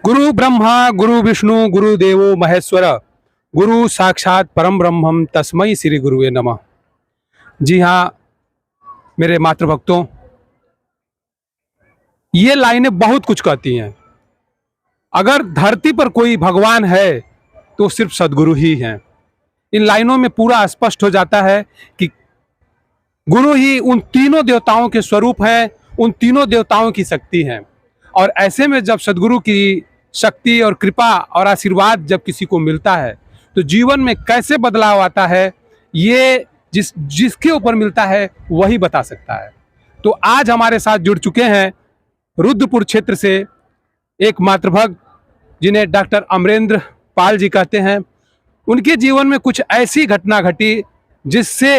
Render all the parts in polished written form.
गुरु ब्रह्मा गुरु विष्णु गुरु देवो महेश्वर गुरु साक्षात परम ब्रह्मम तस्मै श्री गुरुवे नमः। जी हाँ मेरे मातृभक्तों, ये लाइनें बहुत कुछ कहती हैं। अगर धरती पर कोई भगवान है तो सिर्फ सदगुरु ही हैं। इन लाइनों में पूरा स्पष्ट हो जाता है कि गुरु ही उन तीनों देवताओं के स्वरूप हैं, उन तीनों देवताओं की शक्ति हैं। और ऐसे में जब सदगुरु की शक्ति और कृपा और आशीर्वाद जब किसी को मिलता है तो जीवन में कैसे बदलाव आता है, ये जिसके ऊपर मिलता है वही बता सकता है। तो आज हमारे साथ जुड़ चुके हैं रुद्रपुर क्षेत्र से एक मातृभक्त जिन्हें डॉक्टर अमरेंद्र पाल जी कहते हैं। उनके जीवन में कुछ ऐसी घटना घटी जिससे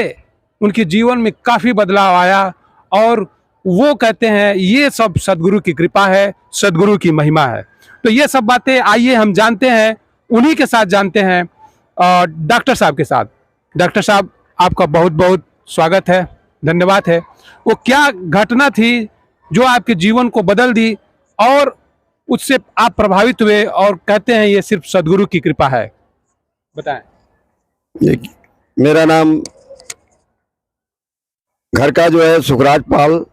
उनके जीवन में काफ़ी बदलाव आया और वो कहते हैं ये सब सदगुरु की कृपा है, सदगुरु की महिमा है। तो ये सब बातें आइए हम जानते हैं, उन्हीं के साथ जानते हैं डॉक्टर साहब के साथ। डॉक्टर साहब, आपका बहुत बहुत स्वागत है, धन्यवाद है। वो क्या घटना थी जो आपके जीवन को बदल दी और उससे आप प्रभावित हुए और कहते हैं ये सिर्फ सदगुरु की कृपा है, बताएं। मेरा नाम घर का जो है सुखराज पाल,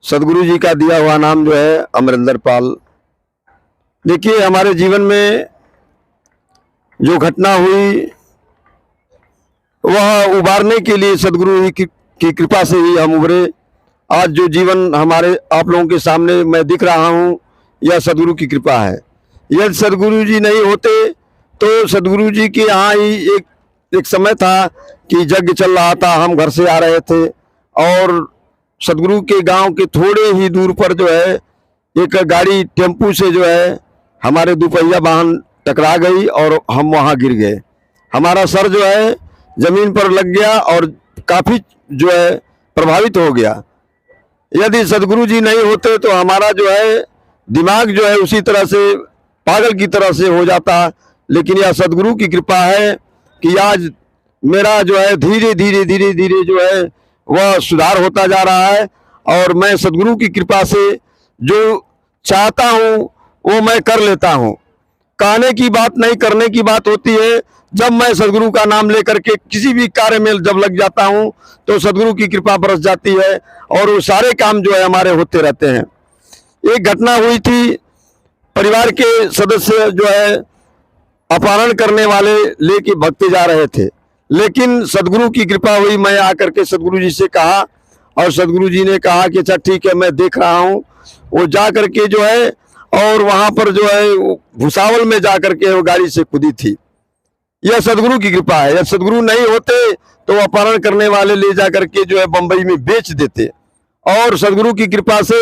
सदगुरु जी का दिया हुआ नाम जो है अमरेंद्र पाल। देखिए, हमारे जीवन में जो घटना हुई वह उबारने के लिए सदगुरु जी की कृपा से ही हम उभरे। आज जो जीवन हमारे आप लोगों के सामने मैं दिख रहा हूँ, यह सदगुरु की कृपा है। यदि सदगुरु जी नहीं होते तो सदगुरु जी के यहाँ ही एक समय था कि यज्ञ चल रहा था, हम घर से आ रहे थे और सदगुरु के गांव के थोड़े ही दूर पर जो है एक गाड़ी टेम्पू से जो है हमारे दोपहिया वाहन टकरा गई और हम वहां गिर गए। हमारा सर जो है जमीन पर लग गया और काफी जो है प्रभावित हो गया। यदि सदगुरु जी नहीं होते तो हमारा जो है दिमाग जो है उसी तरह से पागल की तरह से हो जाता। लेकिन यह सदगुरु की कृपा है कि आज मेरा जो है धीरे धीरे जो है वह सुधार होता जा रहा है और मैं सदगुरु की कृपा से जो चाहता हूँ वो मैं कर लेता हूँ। कहने की बात नहीं, करने की बात होती है। जब मैं सदगुरु का नाम लेकर के किसी भी कार्य में जब लग जाता हूँ तो सदगुरु की कृपा बरस जाती है और वो सारे काम जो है हमारे होते रहते हैं। एक घटना हुई थी, परिवार के सदस्य जो है अपहरण करने वाले लेके भगते जा रहे थे, लेकिन सदगुरु की कृपा हुई। मैं आकर के सदगुरु जी से कहा और सदगुरु जी ने कहा कि अच्छा ठीक है, मैं देख रहा हूँ। वो जा करके जो है और वहां पर जो है भुसावल में जा करके वो गाड़ी से कूदी थी। यह सदगुरु की कृपा है। यह सदगुरु नहीं होते तो अपहरण करने वाले ले जा करके जो है बंबई में बेच देते। और सदगुरु की कृपा से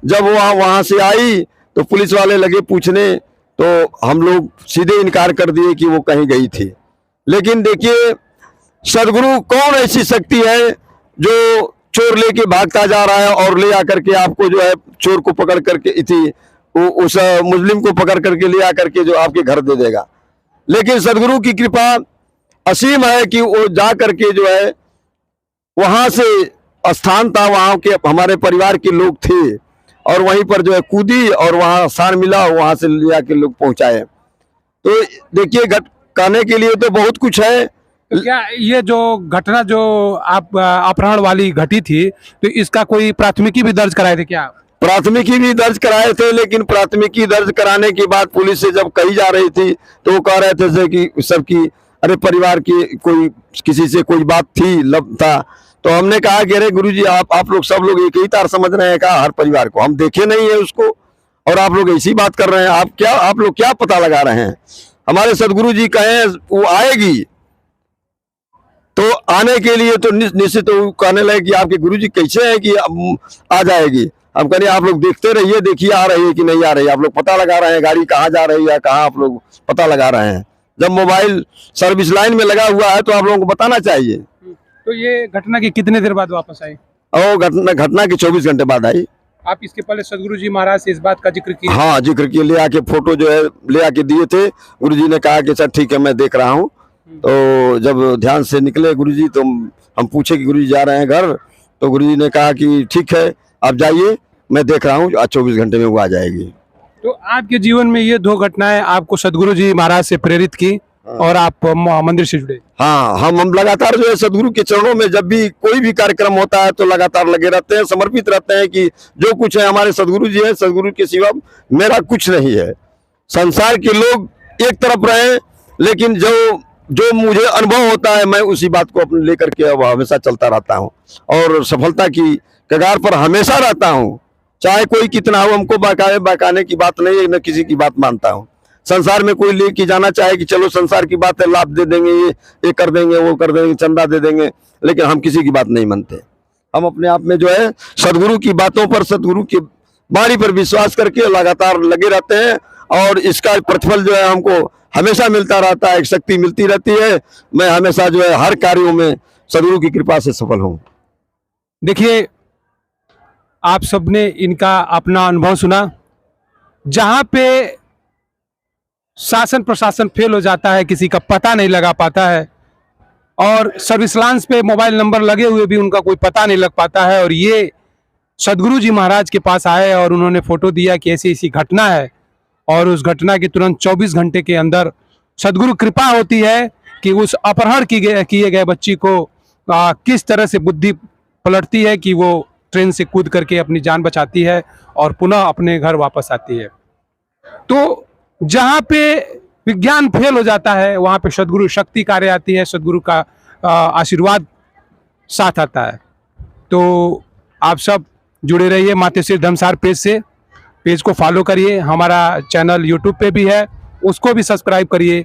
जब वहां से आई तो पुलिस वाले लगे पूछने, तो हम लोग सीधे इनकार कर दिए कि वो कहीं गई थी। लेकिन देखिए, सदगुरु कौन ऐसी शक्ति है जो चोर लेके भागता जा रहा है और ले आकर के आपको जो है चोर को पकड़ करके उस मुस्लिम को पकड़ करके ले आकर के जो आपके घर दे देगा। लेकिन सदगुरु की कृपा असीम है कि वो जा करके जो है वहां से स्थान था, वहां के हमारे परिवार के लोग थे और वहीं पर जो है कूदी और वहां स्थान मिला, वहां से ले आके लोग पहुंचाए। तो देखिए, कहने के लिए तो बहुत कुछ है। तो क्या ये जो घटना जो आप अपहरण वाली घटी थी तो इसका कोई प्राथमिकी भी दर्ज कराए थे क्या? प्राथमिकी भी दर्ज कराए थे, लेकिन प्राथमिकी दर्ज कराने के बाद पुलिस से जब कही जा रही थी तो वो कह रहे थे कि सबकी अरे परिवार की कोई किसी से कोई बात थी, लब था। तो हमने कहा कि अरे गुरुजी, आप लोग सब लोग एक ही तार समझ रहे हैं। कहा हर परिवार को हम देखे नहीं है उसको और आप लोग ऐसी बात कर रहे हैं। आप लोग क्या पता लगा रहे हैं? हमारे सदगुरु जी कहें वो आएगी तो आने के लिए तो निश्चित कहने लगे कि आपके गुरुजी कैसे हैं कि आ जाएगी। हम कहें आप लोग देखते रहिए, देखिए आ रही है कि नहीं आ रही है। आप लोग पता लगा रहे हैं गाड़ी कहाँ जा रही है, कहाँ आप लोग पता लगा रहे हैं। जब मोबाइल सर्विस लाइन में लगा हुआ है तो आप लोगों को बताना चाहिए। तो ये घटना की कितने देर बाद वापस आई? और घटना की 24 घंटे बाद आई। आप इसके पहले सदगुरु जी महाराज से इस बात का जिक्र किया? हाँ, जिक्र किया, ले आके फोटो जो है ले आके दिए थे। गुरुजी ने कहा कि सर ठीक है, मैं देख रहा हूँ। तो जब ध्यान से निकले गुरुजी तो हम पूछे कि गुरुजी जा रहे हैं घर, तो गुरुजी ने कहा कि ठीक है आप जाइए, मैं देख रहा हूँ 24 घंटे में वो आ जाएगी। तो आपके जीवन में ये 2 घटनाएं आपको सदगुरु जी महाराज से प्रेरित की और आप मंदिर से जुड़े। हाँ, हम लगातार जो है सदगुरु के चरणों में जब भी कोई भी कार्यक्रम होता है तो लगातार लगे रहते हैं, समर्पित रहते हैं कि जो कुछ है हमारे सदगुरु जी है, सदगुरु के सिवा मेरा कुछ नहीं है। संसार के लोग एक तरफ रहे, लेकिन जो मुझे अनुभव होता है मैं उसी बात को अपने लेकर के अब हमेशा चलता रहता हूँ और सफलता की कगार पर हमेशा रहता हूँ। चाहे कोई कितना हो, हमको बहकाने की बात नहीं है, न किसी की बात मानता हूँ। संसार में कोई लेके जाना चाहे कि चलो संसार की बात है, लाभ दे देंगे, ये कर देंगे, वो कर देंगे, चंदा दे देंगे, लेकिन हम किसी की बात नहीं मानते। हम अपने आप में जो है सदगुरु की बातों पर, सदगुरु की वाणी पर विश्वास करके लगातार लगे रहते हैं और इसका प्रतिफल जो है हमको हमेशा मिलता रहता है, एक शक्ति मिलती रहती है। मैं हमेशा जो है हर कार्यों में सदगुरु की कृपा से सफल हूँ। देखिए, आप सबने इनका अपना अनुभव सुना। जहां पे शासन प्रशासन फेल हो जाता है, किसी का पता नहीं लगा पाता है और सर्विस लाइन्स पे मोबाइल नंबर लगे हुए भी उनका कोई पता नहीं लग पाता है, और ये सदगुरु जी महाराज के पास आए और उन्होंने फोटो दिया कि ऐसी ऐसी घटना है, और उस घटना के तुरंत 24 घंटे के अंदर सदगुरु कृपा होती है कि उस अपहरण किए गए बच्ची को किस तरह से बुद्धि पलटती है कि वो ट्रेन से कूद करके अपनी जान बचाती है और पुनः अपने घर वापस आती है। तो जहाँ पे विज्ञान फेल हो जाता है वहाँ पे सदगुरु शक्ति कार्य आती है, सदगुरु का आशीर्वाद साथ आता है। तो आप सब जुड़े रहिए मातेश्वरी धर्मसार पेज से, पेज को फॉलो करिए। हमारा चैनल यूट्यूब पे भी है, उसको भी सब्सक्राइब करिए।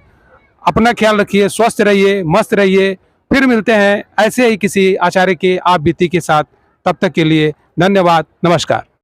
अपना ख्याल रखिए, स्वस्थ रहिए, मस्त रहिए। फिर मिलते हैं ऐसे ही किसी आचार्य के आप बीती के साथ। तब तक के लिए धन्यवाद, नमस्कार।